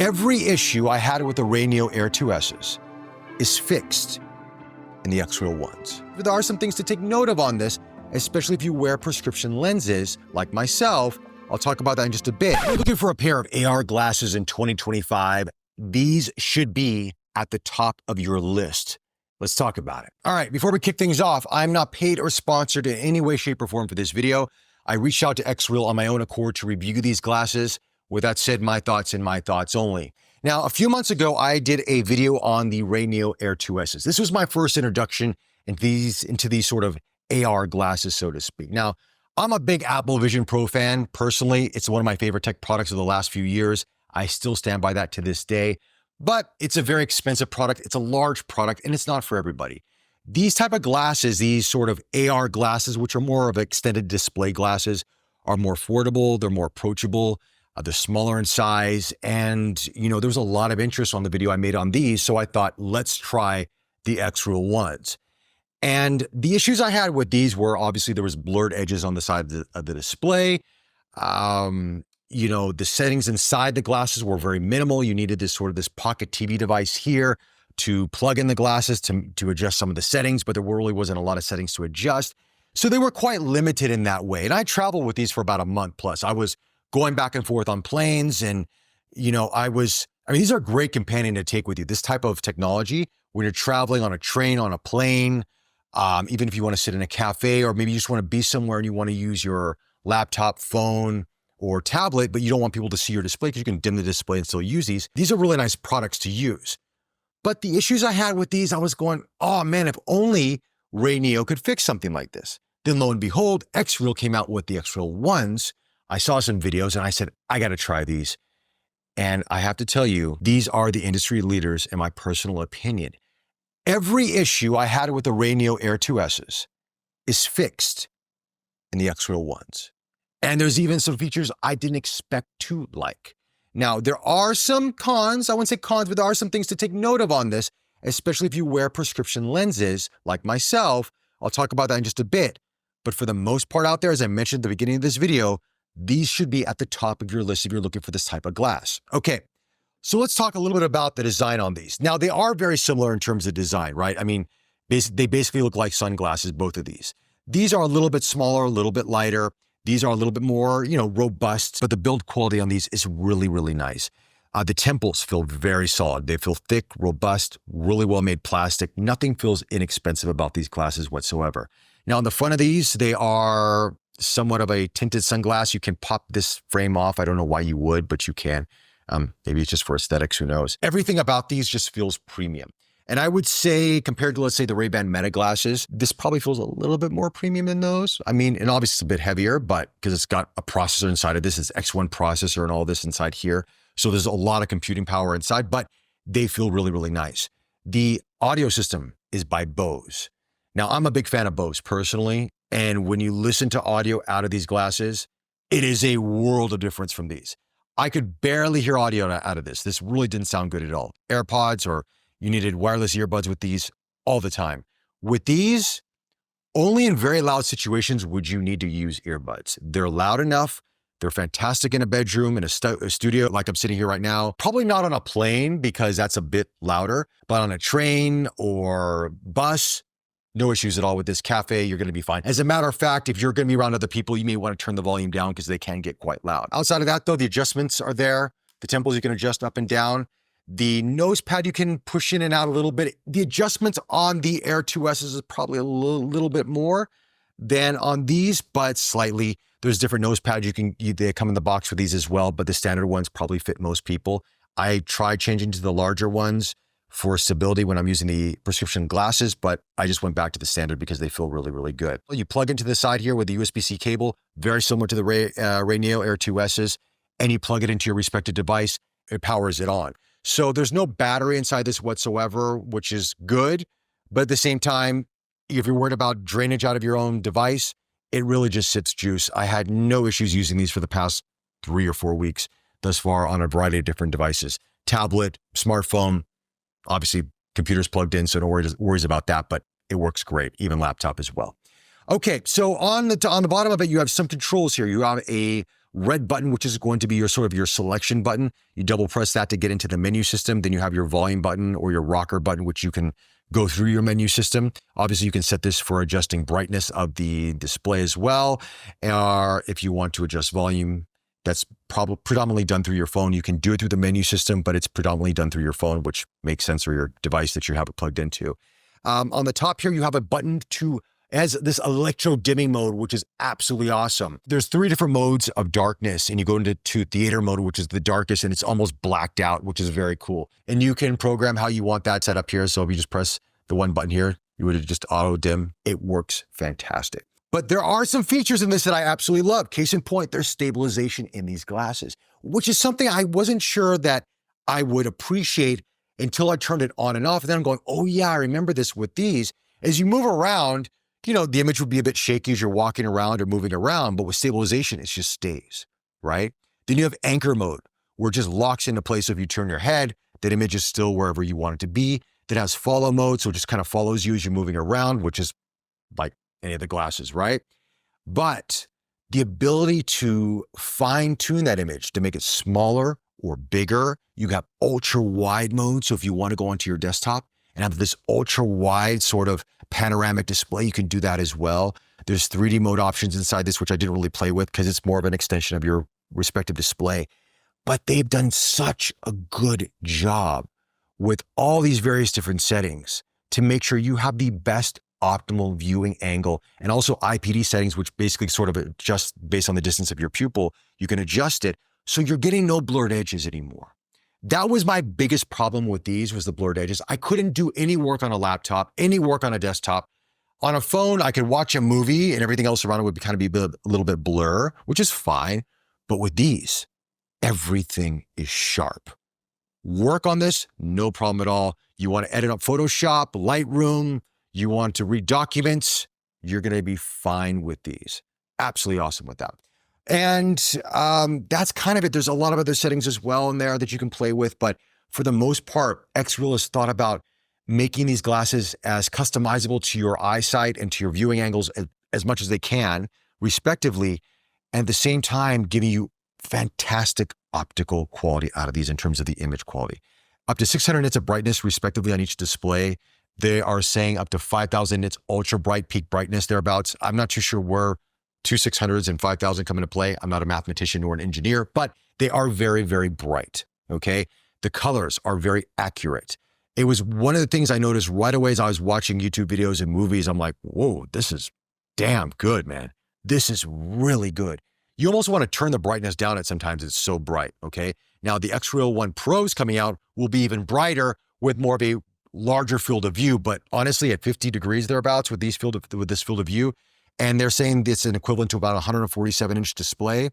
Every issue I had with the Neo Air 2S's is fixed in the XReal Ones. But there are some things to take note of on this, especially if you wear prescription lenses like myself. I'll talk about that in just a bit. If you're looking for a pair of AR glasses in 2025, these should be at the top of your list. Let's talk about it. All right, before we kick things off, I'm not paid or sponsored in any way, shape, or form for this video. I reached out to XReal on my own accord to review these glasses. With that said, my thoughts and my thoughts only. Now, a few months ago, I did a video on the Neo Air 2S's. This was my first introduction into these sort of AR glasses, so to speak. Now, I'm a big Apple Vision Pro fan. Personally, it's one of my favorite tech products of the last few years. I still stand by that to this day, but it's a very expensive product. It's a large product, and it's not for everybody. These type of glasses, these sort of AR glasses, which are more of extended display glasses, are more affordable. They're more approachable. They're smaller in size. And, there was a lot of interest on the video I made on these. So I thought, let's try the XReal Ones. And the issues I had with these were obviously there was blurred edges on the side of the display. The settings inside the glasses were very minimal. You needed this pocket TV device here to plug in the glasses to adjust some of the settings, but there really wasn't a lot of settings to adjust. So they were quite limited in that way. And I traveled with these for about a month plus. I was going back and forth on planes and, these are a great companion to take with you. This type of technology when you're traveling on a train, on a plane, even if you want to sit in a cafe, or maybe you just want to be somewhere and you want to use your laptop, phone, or tablet, but you don't want people to see your display because you can dim the display and still use these. These are really nice products to use. But the issues I had with these, I was going, oh man, if only Neo could fix something like this. Then lo and behold, XReal came out with the XReal Ones. I saw some videos and I said, I got to try these. And I have to tell you, these are the industry leaders in my personal opinion. Every issue I had with the Neo Air 2S's is fixed in the XReal Ones. And there's even some features I didn't expect to like. Now, there are some cons, I wouldn't say cons, but there are some things to take note of on this, especially if you wear prescription lenses like myself. I'll talk about that in just a bit. But for the most part out there, as I mentioned at the beginning of this video, these should be at the top of your list if you're looking for this type of glass. Okay, so let's talk a little bit about the design on these. Now, they are very similar in terms of design, right? I mean, they basically look like sunglasses, both of these. These are a little bit smaller, a little bit lighter. These are a little bit more, robust, but the build quality on these is really, really nice. The temples feel very solid. They feel thick, robust, really well-made plastic. Nothing feels inexpensive about these glasses whatsoever. Now, on the front of these, they are somewhat of a tinted sunglass. You can pop this frame off. I don't know why you would, but you can. Maybe it's just for aesthetics, who knows? Everything about these just feels premium. And I would say, compared to, let's say, the Ray-Ban Meta glasses, this probably feels a little bit more premium than those. I mean, and obviously it's a bit heavier, but because it's got a processor inside of this, it's X1 processor and all this inside here. So there's a lot of computing power inside, but they feel really, really nice. The audio system is by Bose. Now, I'm a big fan of Bose personally. And when you listen to audio out of these glasses, it is a world of difference from these. I could barely hear audio out of this. This really didn't sound good at all. AirPods, or you needed wireless earbuds with these all the time. With these, only in very loud situations would you need to use earbuds. They're loud enough. They're fantastic in a bedroom, in a studio like I'm sitting here right now. Probably not on a plane because that's a bit louder, but on a train or bus, no issues at all with this. Cafe, you're going to be fine. As a matter of fact, if you're going to be around other people, you may want to turn the volume down because they can get quite loud. Outside of that, though, the adjustments are there. The temples you can adjust up and down. The nose pad you can push in and out a little bit. The adjustments on the Air 2S's is probably a little bit more than on these, but slightly. There's different nose pads they come in the box with these as well, but the standard ones probably fit most people. I tried changing to the larger ones for stability when I'm using the prescription glasses, but I just went back to the standard because they feel really, really good. You plug into the side here with the USB-C cable, very similar to the Neo Air 2S's, and you plug it into your respective device, it powers it on. So there's no battery inside this whatsoever, which is good. But at the same time, if you're worried about drainage out of your own device, it really just sips juice. I had no issues using these for the past 3 or 4 weeks thus far on a variety of different devices. Tablet, smartphone, obviously computer's plugged in, so no worries about that, but it works great, even laptop as well. Okay, so on the bottom of it, you have some controls here. You have a red button, which is going to be your sort of your selection button. You double press that to get into the menu system. Then you have your volume button or your rocker button, which you can go through your menu system. Obviously, you can set this for adjusting brightness of the display as well. Or if you want to adjust volume, that's probably predominantly done through your phone. You can do it through the menu system, but it's predominantly done through your phone, which makes sense, or your device that you have it plugged into. On the top here, you have a button as this electro dimming mode, which is absolutely awesome. There's 3 different modes of darkness, and you go into theater mode, which is the darkest, and it's almost blacked out, which is very cool. And you can program how you want that set up here. So if you just press the one button here, you would just auto dim. It works fantastic. But there are some features in this that I absolutely love. Case in point, there's stabilization in these glasses, which is something I wasn't sure that I would appreciate until I turned it on and off. And then I'm going, oh yeah, I remember this with these. As you move around, the image would be a bit shaky as you're walking around or moving around, but with stabilization, it just stays, right? Then you have anchor mode, where it just locks into place. So if you turn your head, that image is still wherever you want it to be. That has follow mode, so it just kind of follows you as you're moving around, which is like any of the glasses, right? But the ability to fine tune that image to make it smaller or bigger, you have ultra wide mode. So if you want to go onto your desktop and have this ultra wide sort of panoramic display, you can do that as well. There's 3D mode options inside this, which I didn't really play with because it's more of an extension of your respective display. But they've done such a good job with all these various different settings to make sure you have the best optimal viewing angle, and also IPD settings, which basically sort of adjust based on the distance of your pupil. You can adjust it so you're getting no blurred edges anymore. That was my biggest problem with these, was the blurred edges. I couldn't do any work on a laptop, any work on a desktop. On a phone, I could watch a movie and everything else around it would kind of be a little bit blur, which is fine. But with these, everything is sharp. Work on this, no problem at all. You want to edit up Photoshop, Lightroom, you want to read documents, you're going to be fine with these. Absolutely awesome with that. And that's kind of it. There's a lot of other settings as well in there that you can play with. But for the most part, XReal has thought about making these glasses as customizable to your eyesight and to your viewing angles as much as they can, respectively, and at the same time giving you fantastic optical quality out of these in terms of the image quality. Up to 600 nits of brightness, respectively, on each display. They are saying up to 5,000 nits ultra bright peak brightness thereabouts. I'm not too sure where 2600s and 5000 come into play. I'm not a mathematician nor an engineer, but they are very, very bright, okay? The colors are very accurate. It was one of the things I noticed right away as I was watching YouTube videos and movies. I'm like, whoa, this is damn good, man. This is really good. You almost want to turn the brightness down at sometimes. It's so bright, okay? Now, the XReal One Pros coming out will be even brighter with more of a larger field of view, but honestly, at 50 degrees thereabouts with this field of view, and they're saying it's an equivalent to about a 147-inch display,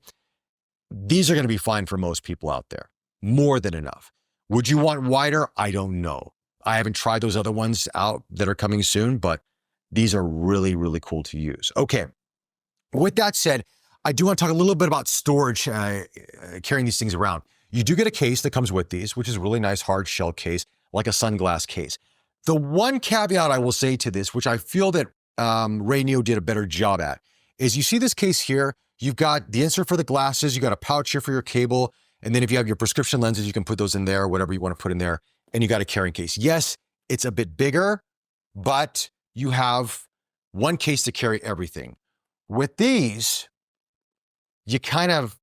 these are going to be fine for most people out there. More than enough. Would you want wider? I don't know. I haven't tried those other ones out that are coming soon, but these are really, really cool to use. Okay. With that said, I do want to talk a little bit about storage, carrying these things around. You do get a case that comes with these, which is a really nice hard shell case, like a sunglass case. The one caveat I will say to this, which I feel that Rayneo did a better job at, is you see this case here, you've got the insert for the glasses, you got a pouch here for your cable, and then if you have your prescription lenses, you can put those in there, whatever you want to put in there, and you got a carrying case. Yes, it's a bit bigger, but you have one case to carry everything. With these, you kind of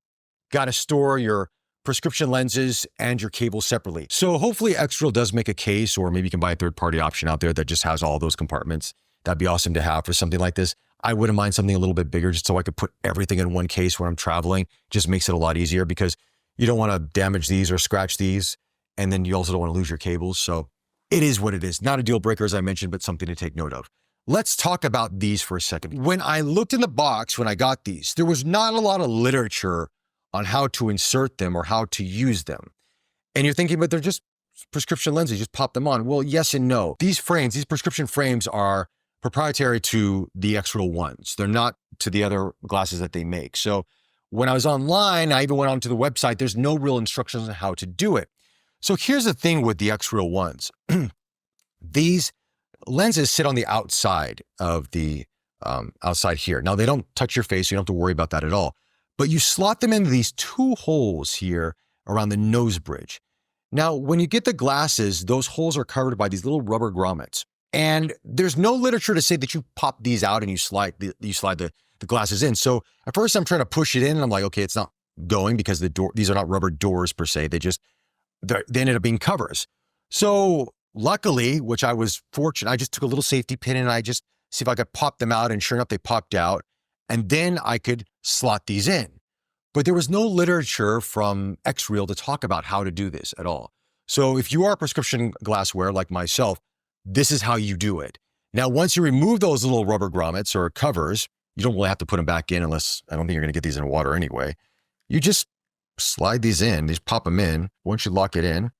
got to store your prescription lenses and your cable separately. So hopefully XReal does make a case, or maybe you can buy a third-party option out there that just has all those compartments. That'd be awesome to have for something like this. I wouldn't mind something a little bit bigger just so I could put everything in one case when I'm traveling. Just makes it a lot easier because you don't want to damage these or scratch these. And then you also don't want to lose your cables. So it is what it is. Not a deal breaker, as I mentioned, but something to take note of. Let's talk about these for a second. When I looked in the box, when I got these, there was not a lot of literature on how to insert them or how to use them. And you're thinking, but they're just prescription lenses, just pop them on. Well, yes and no. These frames, these prescription frames are proprietary to the XReal Ones. They're not to the other glasses that they make. So when I was online, I even went onto the website, there's no real instructions on how to do it. So here's the thing with the XReal Ones. These lenses sit on the outside of the outside here. Now, they don't touch your face. So you don't have to worry about that at all. but you slot them into these two holes here around the nose bridge. Now, when you get the glasses, those holes are covered by these little rubber grommets. And there's no literature to say that you pop these out and you slide the glasses in. So at first I'm trying to push it in and I'm like, okay, it's not going because these are not rubber doors per se. They ended up being covers. So luckily, which I was fortunate, I just took a little safety pin and I just see if I could pop them out, and sure enough, they popped out. And then I could slot these in. But there was no literature from XReal to talk about how to do this at all. So if you are a prescription glassware like myself, this is how you do it. Now, once you remove those little rubber grommets or covers, you don't really have to put them back in unless, I don't think you're going to get these in water anyway. You just slide these in, just pop them in. Once you lock it in,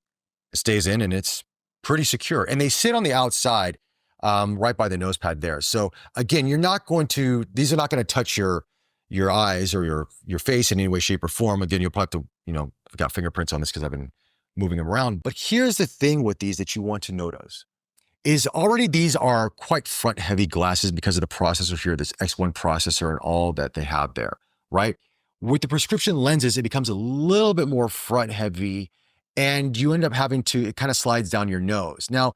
it stays in and it's pretty secure. And they sit on the outside, right by the nose pad there. So again, these are not going to touch your eyes or your face in any way, shape, or form. Again, you'll probably have to, I've got fingerprints on this because I've been moving them around. But here's the thing with these that you want to notice is already these are quite front heavy glasses because of the processor here, this X1 processor and all that they have there, right? With the prescription lenses, it becomes a little bit more front heavy and you end up it kind of slides down your nose. Now,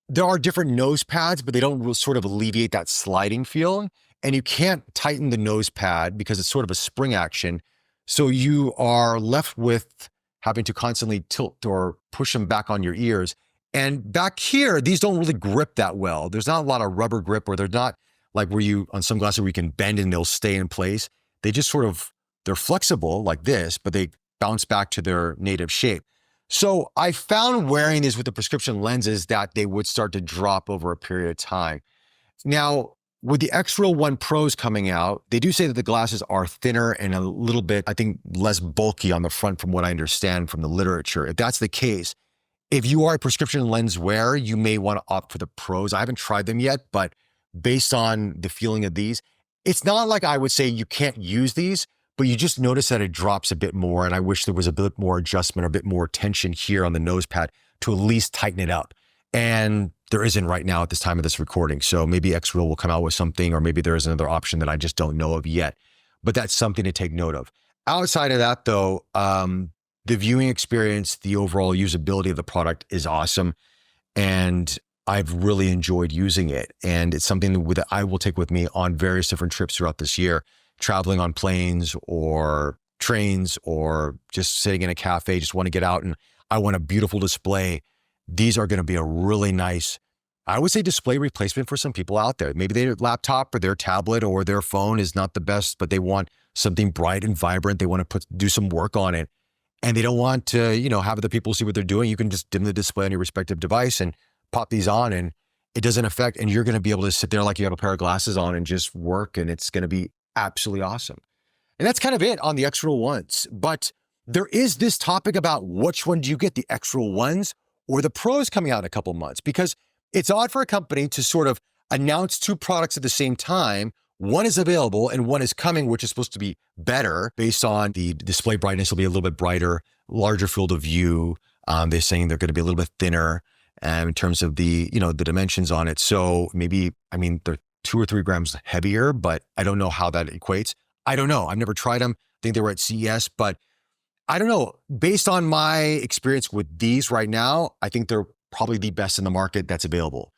there are different nose pads, but they don't sort of alleviate that sliding feeling. And you can't tighten the nose pad because it's sort of a spring action. So you are left with having to constantly tilt or push them back on your ears. And back here, these don't really grip that well. There's not a lot of rubber grip, or they're not like on some glasses where you can bend and they'll stay in place. They just they're flexible like this, but they bounce back to their native shape. So I found wearing these with the prescription lenses that they would start to drop over a period of time. Now, with the XReal One Pros coming out, they do say that the glasses are thinner and a little bit, I think, less bulky on the front from what I understand from the literature. If that's the case, if you are a prescription lens wearer, you may want to opt for the Pros. I haven't tried them yet, but based on the feeling of these, it's not like I would say you can't use these, but you just notice that it drops a bit more. And I wish there was a bit more adjustment or a bit more tension here on the nose pad to at least tighten it up. And there isn't right now at this time of this recording. So maybe XReal will come out with something, or maybe there is another option that I just don't know of yet. But that's something to take note of. Outside of that, though, the viewing experience, the overall usability of the product is awesome. And I've really enjoyed using it. And it's something that I will take with me on various different trips throughout this year, traveling on planes or trains or just sitting in a cafe, just want to get out and I want a beautiful display. These are going to be a really nice, I would say, display replacement for some people out there. Maybe their laptop or their tablet or their phone is not the best, but they want something bright and vibrant. They want to do some work on it. And they don't want to, have other people see what they're doing. You can just dim the display on your respective device and pop these on and it doesn't affect, and you're going to be able to sit there like you have a pair of glasses on and just work, and it's going to be absolutely awesome. And that's kind of it on the XReal Ones. But there is this topic about which one do you get, the XReal Ones or the Pros coming out in a couple months, because it's odd for a company to sort of announce two products at the same time. One is available and one is coming, which is supposed to be better based on the display brightness will be a little bit brighter, larger field of view. They're saying they're going to be a little bit thinner in terms of the dimensions on it. So maybe, they're 2 or 3 grams heavier, but I don't know how that equates. I don't know. I've never tried them. I think they were at CES, but I don't know. Based on my experience with these right now, I think they're probably the best in the market that's available.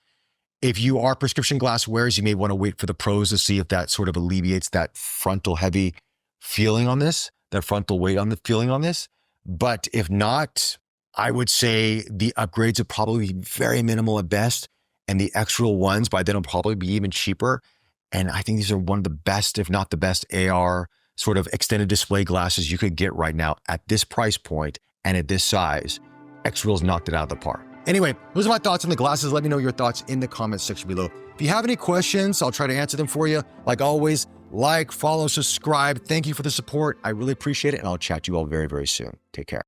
If you are prescription glass wearers, you may want to wait for the Pros to see if that sort of alleviates that frontal heavy feeling on this, that frontal weight on the feeling on this. But if not, I would say the upgrades are probably very minimal at best. And the XReal Ones by then will probably be even cheaper. And I think these are one of the best, if not the best, AR sort of extended display glasses you could get right now at this price point and at this size. XReal's knocked it out of the park. Anyway, those are my thoughts on the glasses. Let me know your thoughts in the comments section below. If you have any questions, I'll try to answer them for you. Like always, like, follow, subscribe. Thank you for the support. I really appreciate it. And I'll chat to you all very, very soon. Take care.